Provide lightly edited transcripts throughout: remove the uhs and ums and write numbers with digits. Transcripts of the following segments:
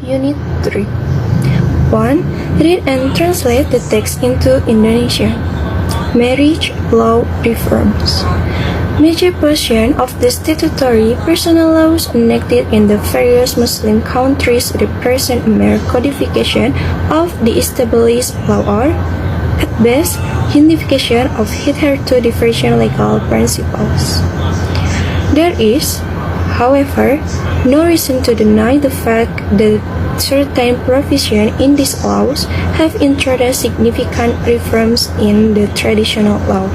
Unit 3. 1. Read and translate the text into Indonesian. Marriage law reforms. Major portion of the statutory personal laws enacted in the various Muslim countries represent a mere codification of the established law or, at best, unification of hitherto divergent legal principles. There is, however, no reason to deny the fact that certain provisions in these laws have introduced significant reforms in the traditional law.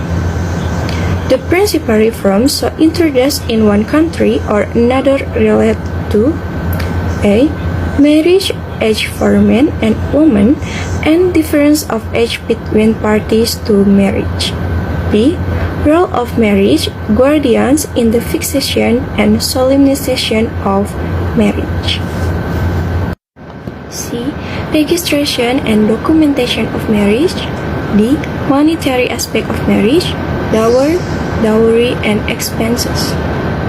The principal reforms so introduced in one country or another relate to a. Marriage age for men and women and difference of age between parties to marriage. B. Role of marriage guardians in the fixation and solemnization of marriage. C. Registration and documentation of marriage. D. Monetary aspect of marriage, dowry and expenses.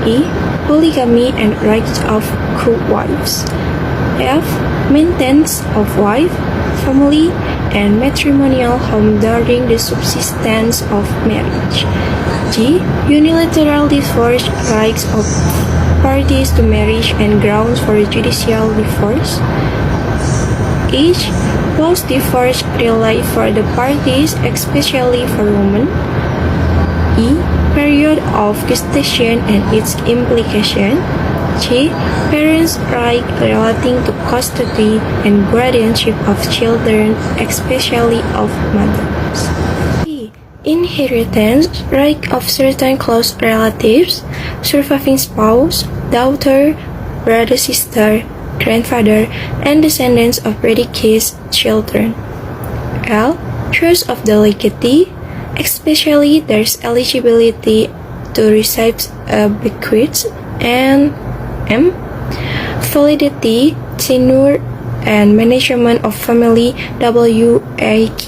E. Polygamy and rights of co-wives. F. Maintenance of wife, family, and matrimonial home during the subsistence of marriage. G. Unilateral divorce rights of parties to marriage and grounds for judicial divorce. H. Post-divorce relief for the parties, especially for women. E. Period of gestation and its implication. G. Parents' right relating to custody and guardianship of children, especially of mothers. E. Inheritance right of certain close relatives, surviving spouse, daughter, brother, sister, grandfather, and descendants of predeceased children. L. Choice of the legatee, especially their eligibility to receive a bequest, and M. Validity, tenure, and management of family WAKFS.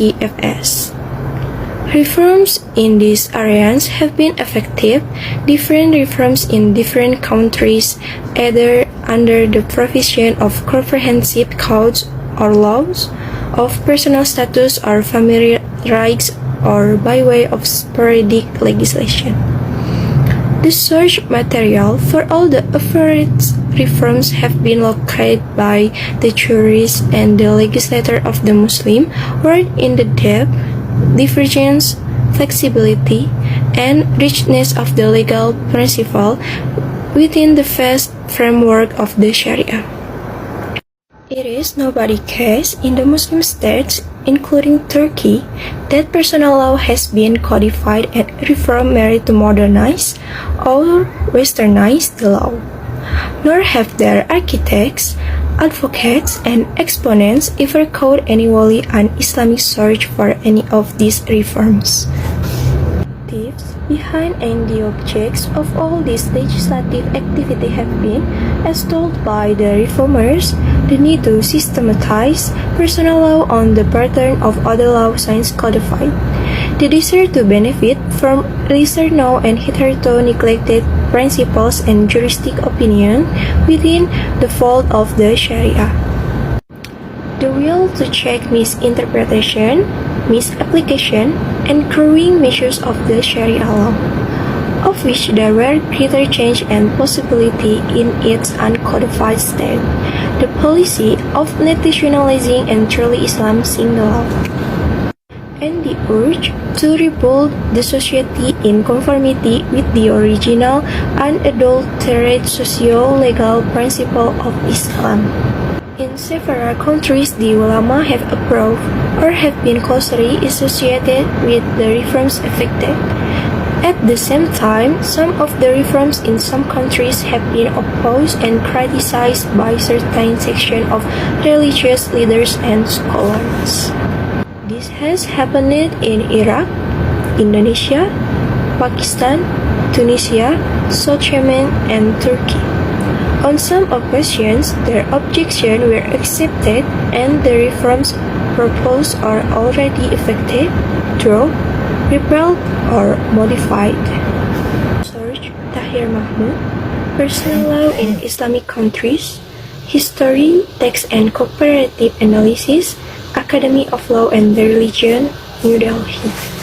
Reforms in these areas have been effective. Different reforms in different countries, either under the provision of comprehensive codes or laws, of personal status or family rights, or by way of sporadic legislation. The source material for all the aforementioned reforms have been located by the jurists and the legislator of the Muslim world in the depth, divergence, flexibility, and richness of the legal principle within the vast framework of the Sharia. It is nobody's case in the Muslim states, including Turkey, that personal law has been codified and reformed merely to modernize or westernize the law. Nor have their architects, advocates, and exponents ever called annually an Islamic search for any of these reforms. Motives behind and the objects of all this legislative activity have been, as told by the reformers, the need to systematize personal law on the pattern of other law since codified, the desire to benefit from lesser known and hitherto neglected principles and juristic opinion within the fold of the Sharia, the will to check misinterpretation, misapplication, and growing measures of the Sharia law, of which there were greater change and possibility in its uncodified state, the policy of nationalizing and truly Islamizing the law, and the urge to rebuild the society in conformity with the original unadulterated socio-legal principle of Islam. In several countries, the ulama have approved or have been closely associated with the reforms effected. At the same time, some of the reforms in some countries have been opposed and criticized by certain sections of religious leaders and scholars. This has happened in Iraq, Indonesia, Pakistan, Tunisia, South Yemen, and Turkey. On some occasions, their objections were accepted and the reforms proposed are already effective, dropped, repealed, or modified. Search Tahir Mahmud, Personal Law in Islamic Countries, History, Text and Comparative Analysis, Academy of Law and Religion, New Delhi.